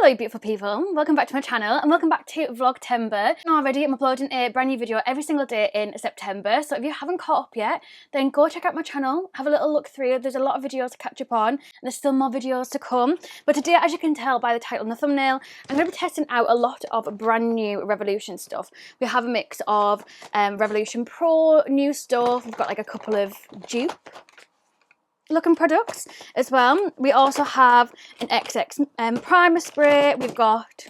Hello beautiful people, welcome back to my channel and welcome back to Vlogtober. Already I'm uploading a brand new video every single day in September, so if you haven't caught up yet then go check out my channel, have a little look through. There's a lot of videos to catch up on and there's still more videos to come. But today, as you can tell by the title and the thumbnail, I'm going to be testing out a lot of brand new Revolution stuff. We have a mix of Revolution Pro new stuff, we've got like a couple of dupe looking products as well. We also have an XX primer spray. We've got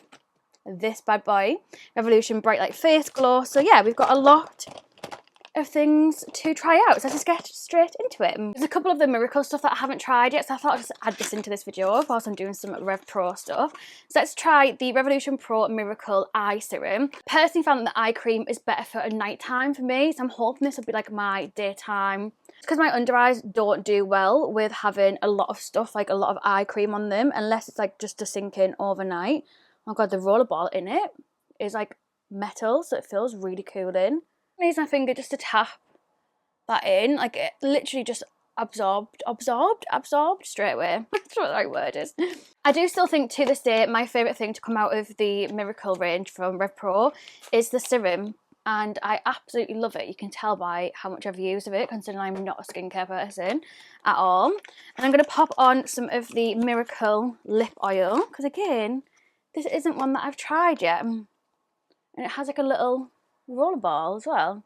this bad boy, Revolution Bright Light Face Glow. So yeah, we've got a lot of things to try out. So let's just get straight into it. There's a couple of the Miracle stuff that I haven't tried yet, so I thought I'd just add this into this video whilst I'm doing some Rev Pro stuff. So let's try the Revolution Pro Miracle Eye Serum. Personally found that the eye cream is better for a night time for me, so I'm hoping this will be like my daytime. Because my under eyes don't do well with having a lot of stuff, like a lot of eye cream on them, unless it's like just to sink in overnight. Oh god, the rollerball in it is like metal, so it feels really cooling. I use my finger just to tap that in, like it literally just absorbed straight away. That's what the right word is. I do still think to this day my favourite thing to come out of the Miracle range from Rev Pro is the serum. And I absolutely love it. You can tell by how much I've used of it, considering I'm not a skincare person at all. And I'm going to pop on some of the Miracle lip oil, because again, this isn't one that I've tried yet. And it has like a little roller ball as well.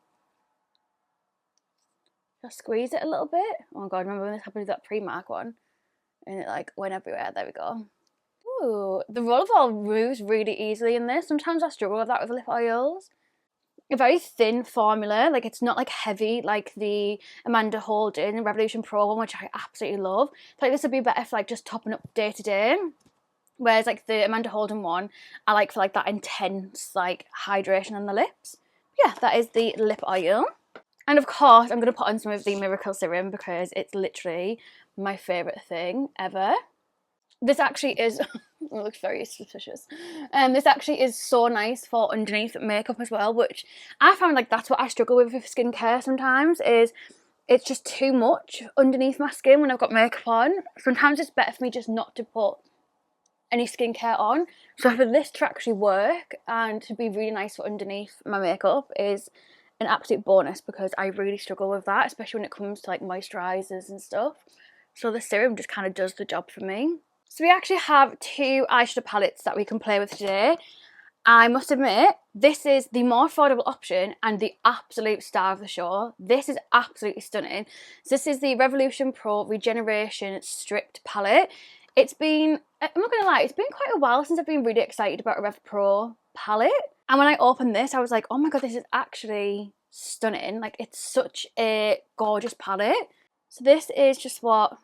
Just squeeze it a little bit. Oh my god, remember when this happened with that Primark one? And it like went everywhere. There we go. Ooh, the roller ball moves really easily in this. Sometimes I struggle with that with lip oils. A very thin formula, like it's not like heavy like the Amanda Holden Revolution Pro one, which I absolutely love. So like this would be better for like just topping up day to day, whereas like the Amanda Holden one I like for like that intense like hydration on the lips. Yeah, that is the lip oil. And of course I'm going to put on some of the Miracle serum because it's literally my favourite thing ever. This actually is, it looks very suspicious. This actually is so nice for underneath makeup as well, which I found like that's what I struggle with skincare sometimes, is it's just too much underneath my skin when I've got makeup on. Sometimes it's better for me just not to put any skincare on. So for this to actually work and to be really nice for underneath my makeup is an absolute bonus, because I really struggle with that, especially when it comes to like moisturisers and stuff. So the serum just kind of does the job for me. So we actually have two eyeshadow palettes that we can play with today. I must admit, this is the more affordable option and the absolute star of the show. This is absolutely stunning. So this is the Revolution Pro Regeneration Stripped palette. It's been, I'm not going to lie, it's been quite a while since I've been really excited about a Rev Pro palette. And when I opened this, I was like, oh my god, this is actually stunning. Like, it's such a gorgeous palette. So this is just what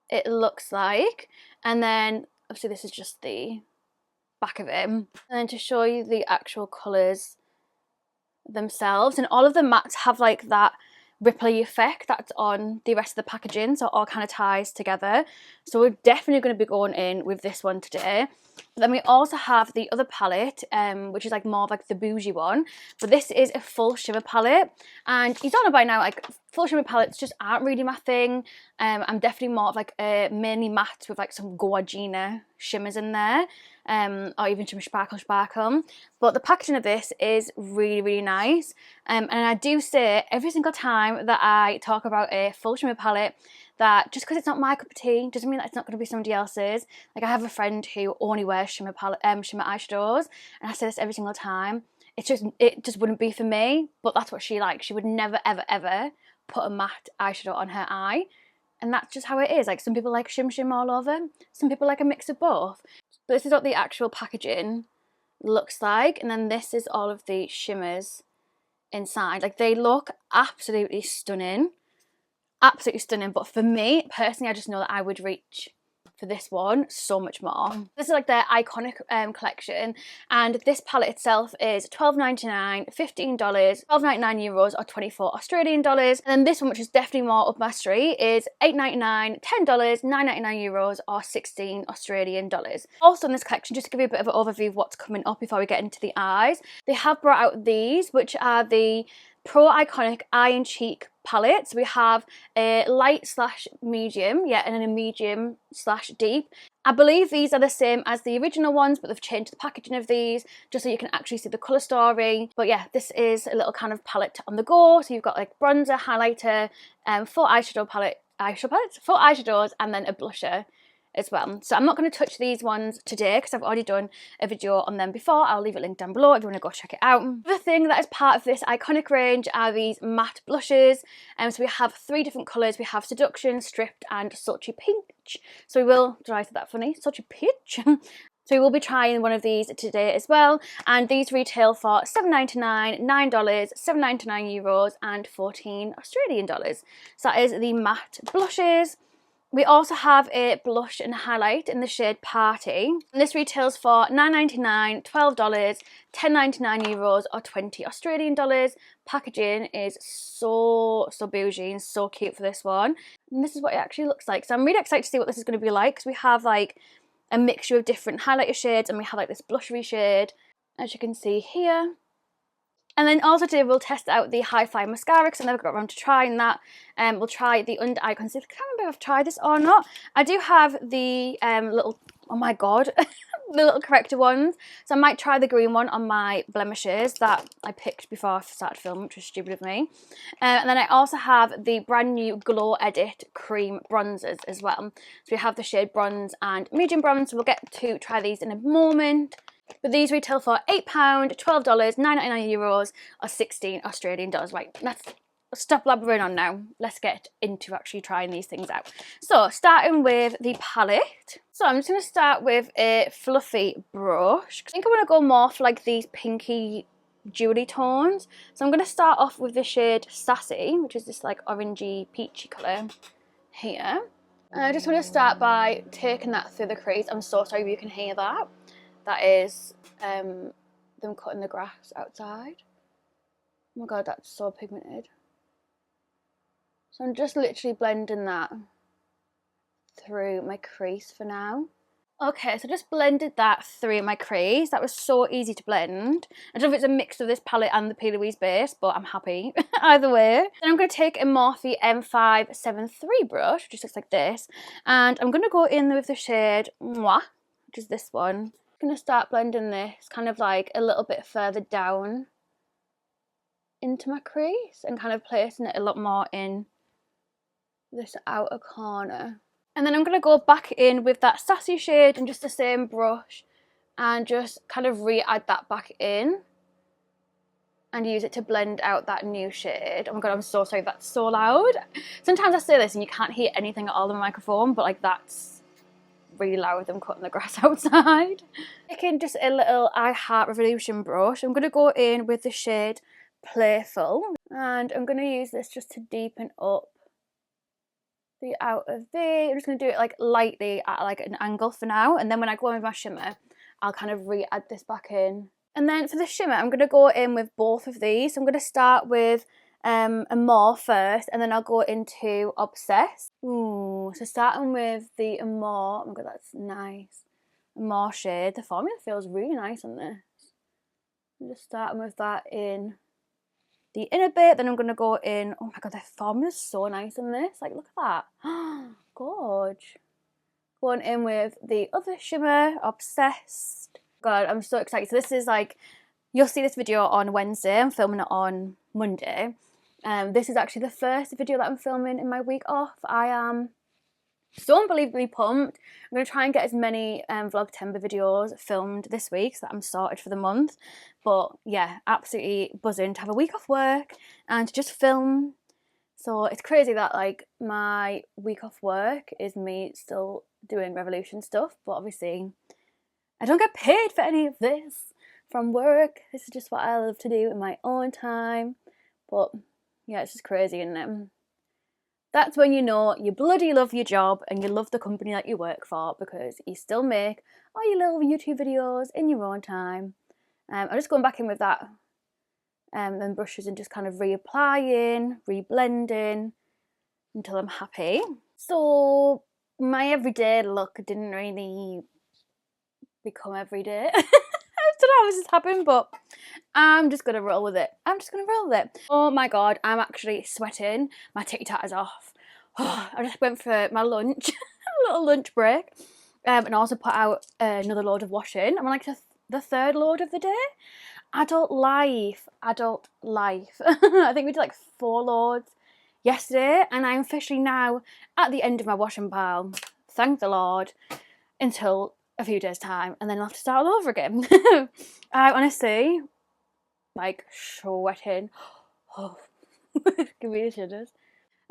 it looks like, and then obviously this is just the back of it, and then to show you the actual colours themselves, and all of the mattes have like that ripply effect that's on the rest of the packaging, so it all kind of ties together. So we're definitely going to be going in with this one today. But then we also have the other palette, which is like more of like the bougie one, but this is a full shimmer palette, and you don't know by now, like full shimmer palettes just aren't really my thing. I'm definitely more of like a mainly matte with like some Gorgina shimmers in there, or even some sparkle. But the packaging of this is really nice, and I do say every single time that I talk about a full shimmer palette that just because it's not my cup of tea doesn't mean that it's not going to be somebody else's. Like I have a friend who only wears shimmer eyeshadows, and I say this every single time. It just wouldn't be for me, but that's what she likes. She would never ever put a matte eyeshadow on her eye, and that's just how it is. Like some people like shim all over, some people like a mix of both. But this is what the actual packaging looks like, and then this is all of the shimmers inside. Like they look absolutely stunning. Absolutely stunning, but for me personally, I just know that I would reach for this one so much more. This is like their iconic collection, and this palette itself is $12.99, $15, €12.99 or 24 Australian dollars. And then this one, which is definitely more up my street, is $8.99, $10, €9.99 or 16 Australian dollars. Also in this collection, just to give you a bit of an overview of what's coming up before we get into the eyes, they have brought out these, which are the Pro Iconic Eye and Cheek palettes. We have a light slash medium, yeah, and then a medium slash deep. I believe these are the same as the original ones, but they've changed the packaging of these just so you can actually see the colour story. But yeah, this is a little kind of palette on the go. So you've got like bronzer, highlighter, 4 eyeshadow palettes, 4 eyeshadows, and then a blusher as well. So I'm not going to touch these ones today because I've already done a video on them before. I'll leave it linked down below if you want to go check it out. The thing that is part of this iconic range are these matte blushes. So we have 3 different colours. We have Seduction, Stripped, and Sultry Peach. So we will, did I say that funny? Sultry Peach. So we will be trying one of these today as well, and these retail for $7.99, $9, €7.99 and 14 Australian dollars. So that is the matte blushes. We also have a blush and highlight in the shade Party. And this retails for $9.99, $12, €10.99 or 20 Australian dollars. Packaging is so bougie and so cute for this one. And this is what it actually looks like. So I'm really excited to see what this is going to be like, because we have like a mixture of different highlighter shades, and we have like this blushery shade, as you can see here. And then also today we'll test out the Fly Mascara, because I never got around to trying that. We'll try the under eye concealer. I can't remember if I've tried this or not. I do have the little, oh my god, the little Corrector ones. So I might try the green one on my blemishes that I picked before I started filming, which was stupid of me. And then I also have the brand new Glow Edit cream bronzers as well. So we have the shade bronze and medium bronze. So we'll get to try these in a moment. But these retail for £8, $12, €9.99 or 16 Australian dollars. Right, let's stop blabbering on now. Let's get into actually trying these things out. So starting with the palette. So I'm just going to start with a fluffy brush. I think I want to go more for like these pinky jewelry tones. So I'm going to start off with the shade Sassy, which is this like orangey peachy colour here. And I just want to start by taking that through the crease. I'm so sorry if you can hear that. That is them cutting the grass outside. Oh my god, that's so pigmented. So I'm just literally blending that through my crease for now. Okay, so just blended that through my crease. That was so easy to blend. I don't know if it's a mix of this palette and the P. Louise base, but I'm happy either way. Then I'm going to take a Morphe M573 brush, which just looks like this. And I'm going to go in with the shade Mwah, which is this one. I'm going to start blending this kind of like a little bit further down into my crease and kind of placing it a lot more in this outer corner. And then I'm going to go back in with that Sassy shade and just the same brush and just kind of re-add that back in and use it to blend out that new shade. Oh my god, I'm so sorry, that's so loud. Sometimes I say this and you can't hear anything at all in the microphone, but like that's really loud with them cutting the grass outside. Taking just a little I Heart Revolution brush, I'm going to go in with the shade Playful, and I'm going to use this just to deepen up the outer V. I'm just going to do it like lightly at like an angle for now, and then when I go in with my shimmer I'll kind of re-add this back in. And then for the shimmer I'm going to go in with both of these. So I'm going to start with a More first, and then I'll go into Obsessed. Ooh, so starting with the More, oh my god, that's nice. More shade. The formula feels really nice on this. I'm just starting with that in the inner bit, then I'm going to go in, oh my god, the formula's so nice on this. Like, look at that. Gorge. Going in with the other shimmer, Obsessed. God, I'm so excited. So this is like, you'll see this video on Wednesday. I'm filming it on Monday. This is actually the first video that I'm filming in my week off. I am so unbelievably pumped. I'm going to try and get as many Vlogtober videos filmed this week so that I'm sorted for the month. But yeah, absolutely buzzing to have a week off work and to just film. So it's crazy that like my week off work is me still doing Revolution stuff, but obviously I don't get paid for any of this from work. This is just what I love to do in my own time. But yeah, it's just crazy, isn't it? That's when you know you bloody love your job and you love the company that you work for, because you still make all your little YouTube videos in your own time. I'm just going back in with that then brushes and just kind of reapplying, reblending until I'm happy. So my everyday look didn't really become everyday. I don't know how this has happened, but I'm just gonna roll with it. I'm just gonna roll with it. Oh my god, I'm actually sweating. My Tik Tok is off. I just went for my lunch, a little lunch break, and also put out another load of washing. I'm on like the third load of the day. Adult life. I think we did like 4 loads yesterday, and I'm officially now at the end of my washing pile. Thank the Lord. Until a few days' time, and then I'll have to start all over again. I honestly, like, sweating. Oh, give me the shivers.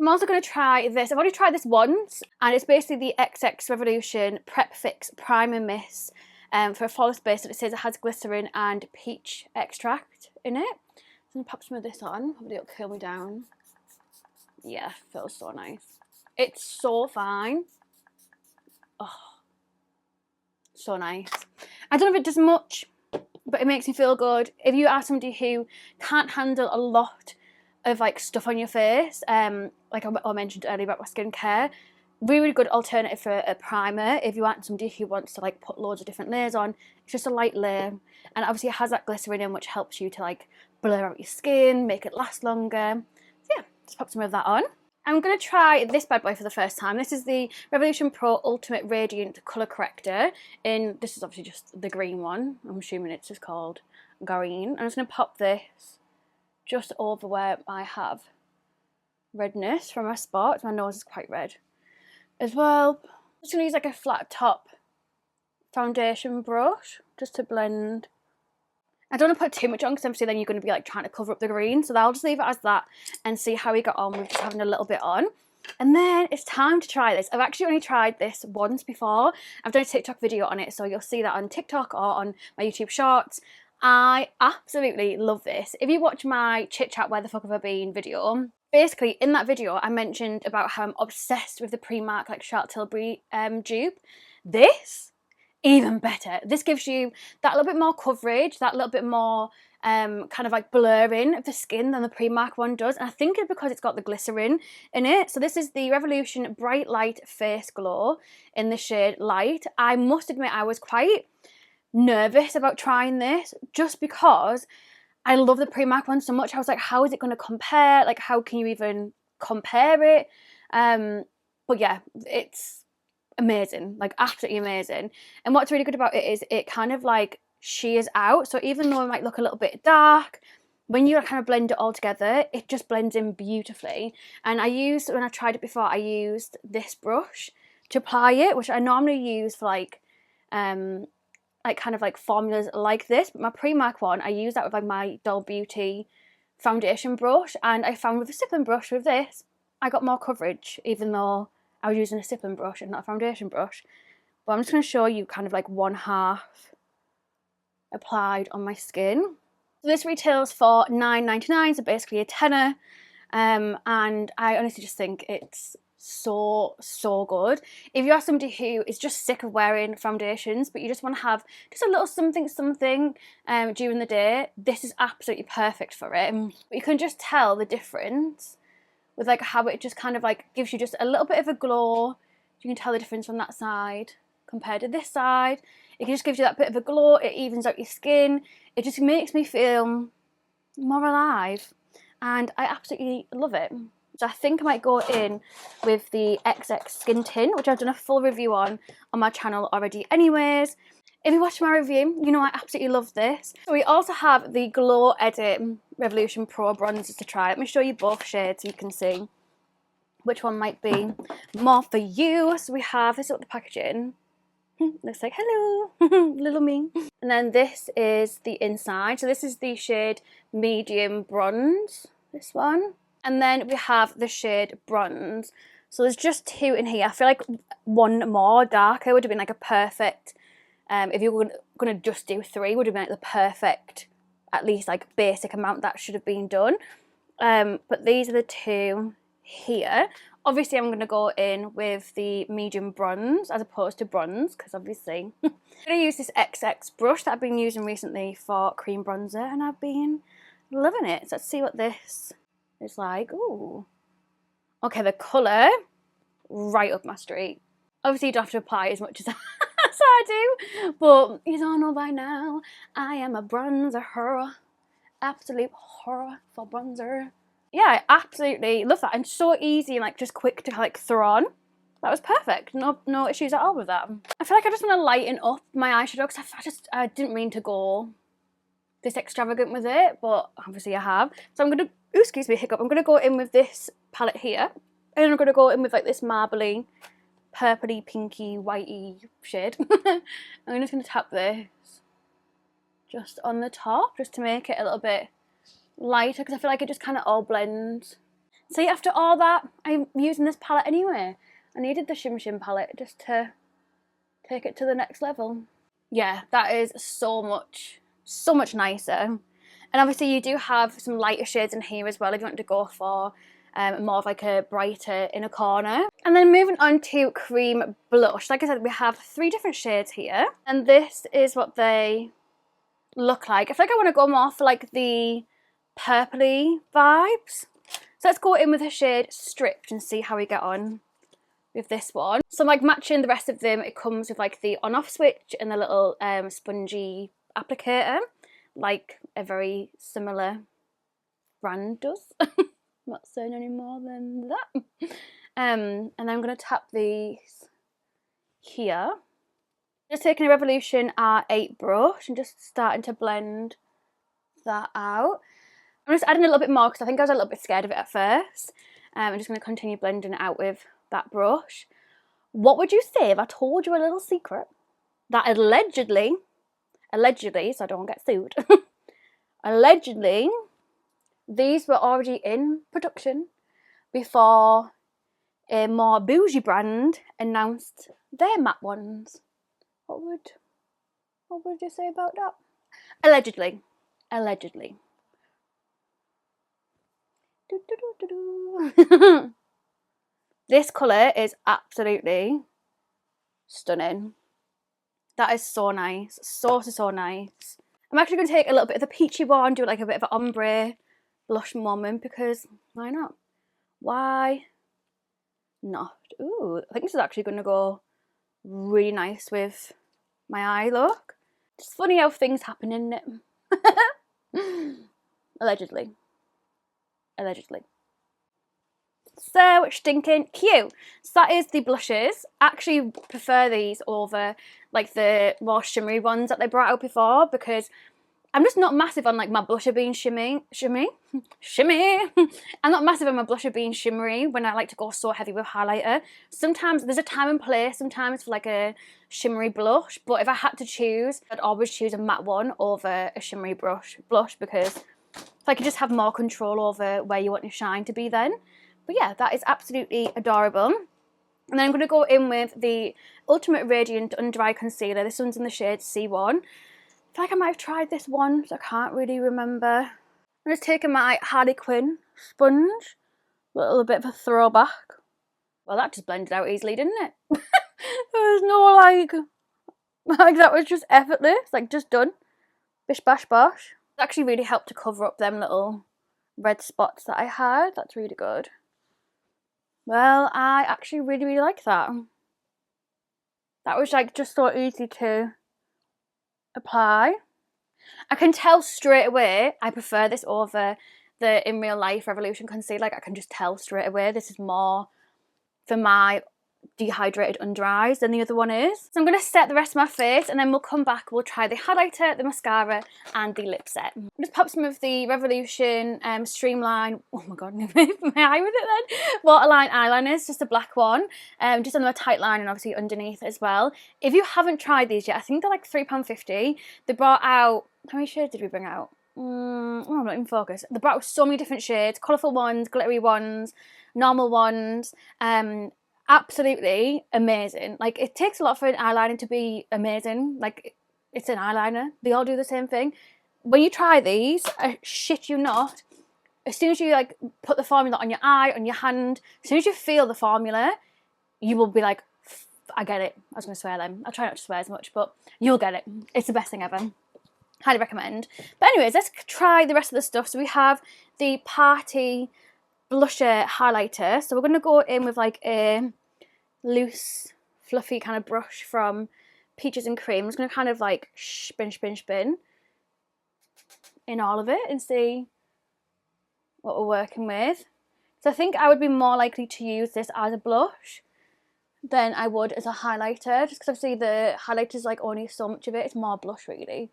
I'm also going to try this. I've already tried this once, and it's basically the XX Revolution Prep Fix Primer Mist for a flawless base, and it says it has glycerin and peach extract in it. So I'm going to pop some of this on. Hopefully it'll cool me down. Yeah, feels so nice. It's so fine. Oh, so nice. I don't know if it does much, but it makes me feel good. If you are somebody who can't handle a lot of like stuff on your face, like I mentioned earlier about my skincare, really good alternative for a primer. If you aren't somebody who wants to like put loads of different layers on, it's just a light layer, and obviously it has that glycerin in, which helps you to like blur out your skin, make it last longer. So yeah, just pop some of that on. I'm going to try this bad boy for the first time. This is the Revolution Pro Ultimate Radiant Colour Corrector. This is obviously just the green one. I'm assuming it's just called green. I'm just going to pop this just over where I have redness from my spots. My nose is quite red as well. I'm just going to use like a flat top foundation brush just to blend. I don't want to put too much on because obviously then you're going to be like trying to cover up the green. So I'll just leave it as that and see how we got on with just having a little bit on. And then it's time to try this. I've actually only tried this once before. I've done a TikTok video on it, so you'll see that on TikTok or on my YouTube shorts. I absolutely love this. If you watch my chit chat where the fuck have I been video, basically in that video I mentioned about how I'm obsessed with the Primark like Charlotte Tilbury dupe. This, even better. This gives you that little bit more coverage, that little bit more kind of like blurring of the skin than the Primark one does. And I think it's because it's got the glycerin in it. So this is the Revolution Bright Light Face Glow in the shade Light. I must admit I was quite nervous about trying this just because I love the Primark one so much. I was like, how is it going to compare? Like, how can you even compare it? But yeah, it's amazing, like absolutely amazing. And what's really good about it is it kind of like shears out, so even though it might look a little bit dark, when you kind of blend it all together, it just blends in beautifully. And when I tried it before, I used this brush to apply it, which I normally use for like kind of like formulas like this, but my Primark one, I use that with like my Doll Beauty foundation brush, and I found with a stippling brush with this, I got more coverage, even though I was using a stippling brush and not a foundation brush. But I'm just going to show you kind of like 1/2 applied on my skin. So this retails for $9.99, so basically a tenner. And I honestly just think it's so good. If you are somebody who is just sick of wearing foundations, but you just want to have just a little something during the day, this is absolutely perfect for it. But you can just tell the difference with like how it just kind of like gives you just a little bit of a glow. You can tell the difference from that side compared to this side. It just gives you that bit of a glow. It evens out your skin. It just makes me feel more alive, and I absolutely love it. So I think I might go in with the XX Skin Tint, which I've done a full review on my channel already anyways. If you watched my review, you know I absolutely love this. So we also have the Glow Edit Revolution Pro Bronzers to try. Let me show you both shades so you can see which one might be more for you. So we have, this is what the packaging looks like. Hello, little me. And then this is the inside. So this is the shade Medium Bronze, this one. And then we have the shade Bronze. So there's just 2 in here. I feel like one more darker would have been like a perfect, if you were going to just do 3, would have been like the perfect, at least like basic amount that should have been done. But these are the 2 here. Obviously I'm going to go in with the medium bronze as opposed to bronze, because obviously I'm going to use this XX brush that I've been using recently for cream bronzer, and I've been loving it. So let's see what this is like. Ooh. Okay, the colour, right up my street. Obviously you don't have to apply as much as That's how I do. But you don't know by now, I am a bronzer horror. Absolute horror for bronzer. Yeah, I absolutely love that. And so easy and like just quick to like throw on. That was perfect. No issues at all with that. I feel like I just want to lighten up my eyeshadow because I didn't mean to go this extravagant with it, but obviously I have. So I'm gonna, ooh, excuse me, hiccup. I'm gonna go in with this palette here, and I'm gonna go in with like this marbly, purpley, pinky, whitey shade. I'm just gonna tap this just on the top, just to make it a little bit lighter, because I feel like it just kind of all blends. See, after all that, I'm using this palette anyway. I needed the Shim Shim palette just to take it to the next level. Yeah, that is so much nicer. And obviously you do have some lighter shades in here as well if you want to go for more of like a brighter inner corner. And then moving on to cream blush. Like I said, we have 3 different shades here, and this is what they look like. I feel like I want to go more for like the purpley vibes. So let's go in with the shade Stripped and see how we get on with this one. So I'm like matching the rest of them. It comes with like the on-off switch and the little spongy applicator, like a very similar brand does. I'm not saying any more than that. And then I'm going to tap these here. Just taking a Revolution R8 brush and just starting to blend that out. I'm just adding a little bit more because I think I was a little bit scared of it at first. I'm just going to continue blending it out with that brush. What would you say if I told you a little secret? That allegedly, so I don't get sued, allegedly, these were already in production before a more bougie brand announced their matte ones. What would you say about that? Allegedly. This colour is absolutely stunning. That is so nice. So nice. I'm actually going to take a little bit of the peachy one, do like a bit of an ombre blush moment, because why not? Why not? Ooh, I think this is actually going to go really nice with my eye look. It's funny how things happen, isn't it? Allegedly. So stinking cute. So that is the blushes. I actually prefer these over like the more shimmery ones that they brought out before, because I'm just not massive on like my blusher being shimmy. I'm not massive on my blusher being shimmery when I like to go so heavy with highlighter. Sometimes there's a time and place sometimes for like a shimmery blush, but if I had to choose, I'd always choose a matte one over a shimmery blush, because I could just have more control over where you want your shine to be then. But yeah, that is absolutely adorable. And then I'm going to go in with the Ultimate Radiant Under Eye Concealer. This one's in the shade C1. I feel like I might have tried this once. I can't really remember. I'm just taking my Harley Quinn sponge. A little bit of a throwback. Well, that just blended out easily, didn't it? There was no like that was just effortless. Like just done. Bish bash bosh. It actually really helped to cover up them little red spots that I had. That's really good. Well, I actually really like that. That was like just so easy to apply. I can tell straight away I prefer this over the In Real Life Revolution concealer. Like I can just tell straight away this is more for my dehydrated under eyes than the other one is. So I'm going to set the rest of my face, and then we'll come back, we'll try the highlighter, the mascara and the lip set. Just pop some of the Revolution Streamline, oh my god, my eye with it then, waterline eyeliners, just a black one, just on my tight line and obviously underneath as well. If you haven't tried these yet, I think they're like £3.50. They brought out, how many shades did we bring out? Oh, I'm not even focused. They brought out so many different shades, colourful ones, glittery ones, normal ones, absolutely amazing. Like it takes a lot for an eyeliner to be amazing. Like it's an eyeliner, they all do the same thing. When you try these, I shit you not, as soon as you like put the formula on your eye, on your hand, as soon as you feel the formula, you will be like, I get it. I was going to swear then. I try not to swear as much, but you'll get it. It's the best thing ever. Highly recommend. But anyways, let's try the rest of the stuff. So we have the Party blusher highlighter. So we're going to go in with like a loose, fluffy kind of brush from Peaches and Cream. I'm just going to kind of like spin in all of it and see what we're working with. So I think I would be more likely to use this as a blush than I would as a highlighter, just because obviously the highlighter is like only so much of it. It's more blush really,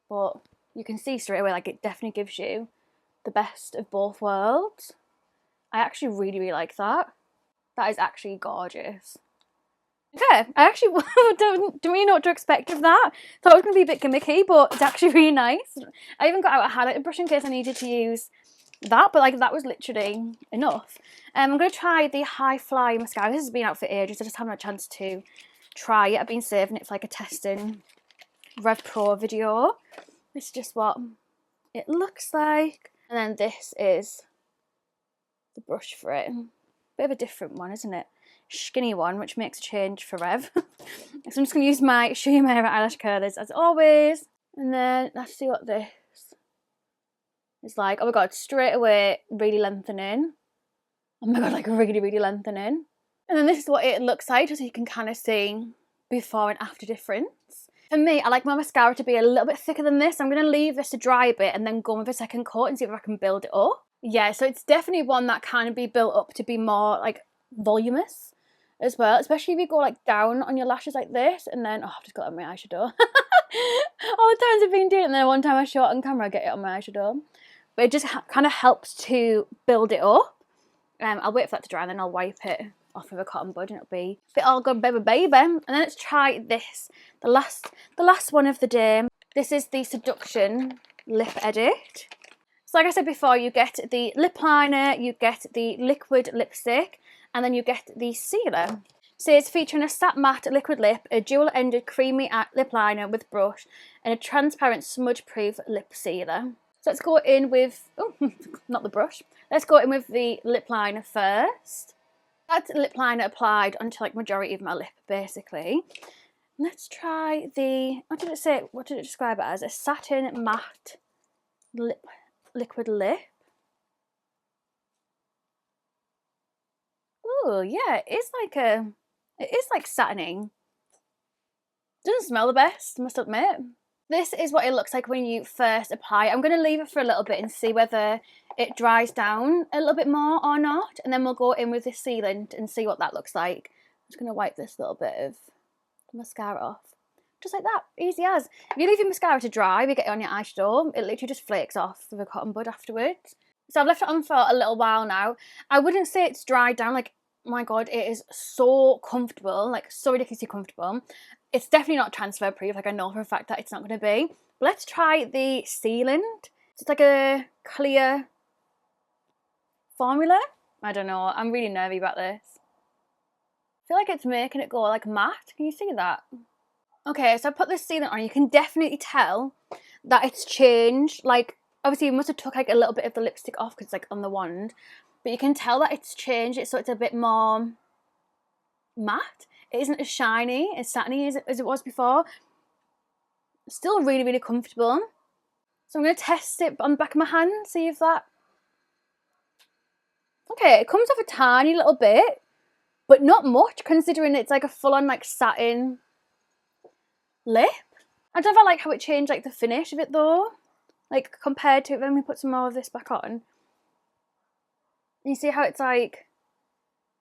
but you can see straight away like it definitely gives you the best of both worlds. I actually really like that. That is actually gorgeous. Okay, I actually don't really know what to expect of that. Thought it was going to be a bit gimmicky, but it's actually really nice. I even got out a highlighter brush in case I needed to use that, but like that was literally enough. I'm going to try the Fly Mascara. This has been out for ages. I just haven't had a chance to try it. I've been saving it for like a testing Rev Pro video. This is just what it looks like. And then this is the brush for it. Bit of a different one, isn't it? Skinny one, which makes a change for Rev. So I'm just going to use my Show You My Hair eyelash curlers as always. And then let's see what this is like. Oh my god, straight away really lengthening. Oh my god, like really lengthening. And then this is what it looks like, just so you can kind of see before and after difference. For me, I like my mascara to be a little bit thicker than this. I'm going to leave this to dry a bit and then go with a second coat and see if I can build it up. Yeah, so it's definitely one that can be built up to be more like voluminous as well, especially if you go like down on your lashes like this, and then I've just got it on my eyeshadow. All the times I've been doing it, and then one time I show it on camera, I get it on my eyeshadow. But it just kind of helps to build it up. I'll wait for that to dry and then I'll wipe it off with a cotton bud and it'll be a bit all good, baby. And then let's try this, the last one of the day. This is the Seduction Lip Edit. So like I said before, you get the lip liner, you get the liquid lipstick, and then you get the sealer. So it's featuring a satin matte liquid lip, a dual-ended creamy lip liner with brush, and a transparent smudge-proof lip sealer. So let's go in with, oh, not the brush. Let's go in with the lip liner first. That's lip liner applied onto like majority of my lip, basically. Let's try the, what did it describe it as? A satin matte liquid lip. Oh yeah, it is like satiny. Doesn't smell the best, must admit. This is what it looks like when you first apply it. I'm going to leave it for a little bit and see whether it dries down a little bit more or not, and then we'll go in with this sealant and see what that looks like. I'm just going to wipe this little bit of mascara off. Just like that, easy as. If you leave your mascara to dry, you get it on your eyeshadow, it literally just flakes off with a cotton bud afterwards. So I've left it on for a little while now. I wouldn't say it's dried down, like, oh my god, it is so comfortable, like so ridiculously comfortable. It's definitely not transfer proof, like I know for a fact that it's not going to be. But let's try the sealant. It's like a clear formula. I don't know, I'm really nervy about this. I feel like it's making it go like matte, can you see that? Okay, so I put this sealant on, you can definitely tell that it's changed. Like, obviously you must have took like a little bit of the lipstick off because it's like on the wand. But you can tell that it's changed it, so it's a bit more matte. It isn't as shiny, as satiny as it was before. Still really comfortable. So I'm going to test it on the back of my hand, see if that... Okay, it comes off a tiny little bit, but not much considering it's like a full-on like satin lip. I don't know if I like how it changed like the finish of it though. Like compared to when we put some more of this back on. You see how it's like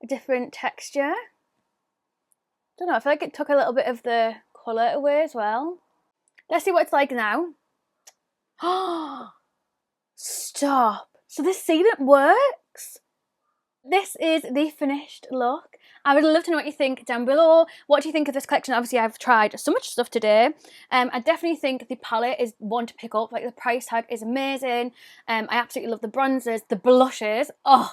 a different texture? Don't know, I feel like it took a little bit of the colour away as well. Let's see what it's like now. Oh, stop. So this sealant works. This is the finished look. I would love to know what you think down below. What do you think of this collection? Obviously, I've tried so much stuff today. I definitely think the palette is one to pick up. Like, the price tag is amazing. I absolutely love the bronzers, the blushes. Oh,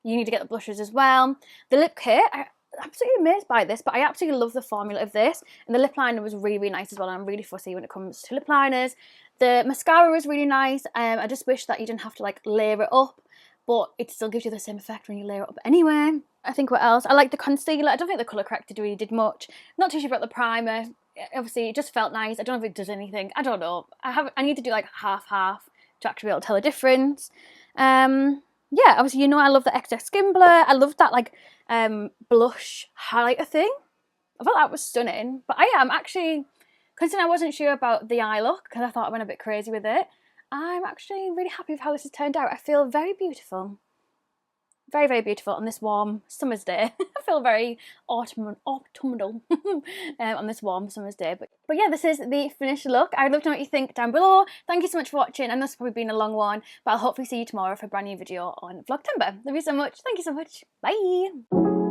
you need to get the blushes as well. The lip kit, I'm absolutely amazed by this, but I absolutely love the formula of this. And the lip liner was really nice as well. I'm really fussy when it comes to lip liners. The mascara was really nice. I just wish that you didn't have to like layer it up, but it still gives you the same effect when you layer it up anyway. I think what else? I like the concealer. I don't think the colour corrector really did much. Not too sure about the primer. Obviously, it just felt nice. I don't know if it does anything. I don't know. I need to do like half to actually be able to tell the difference. Yeah, obviously, you know I love the XS Skin Blur. I love that like blush highlighter thing. I thought that was stunning. But I am actually, considering I wasn't sure about the eye look, because I thought I went a bit crazy with it, I'm actually really happy with how this has turned out. I feel very beautiful. Very, very beautiful on this warm summer's day. I feel very autumnal on this warm summer's day. But yeah, this is the finished look. I'd love to know what you think down below. Thank you so much for watching. I know it's probably been a long one, but I'll hopefully see you tomorrow for a brand new video on Vlogtober. Love you so much. Thank you so much. Bye.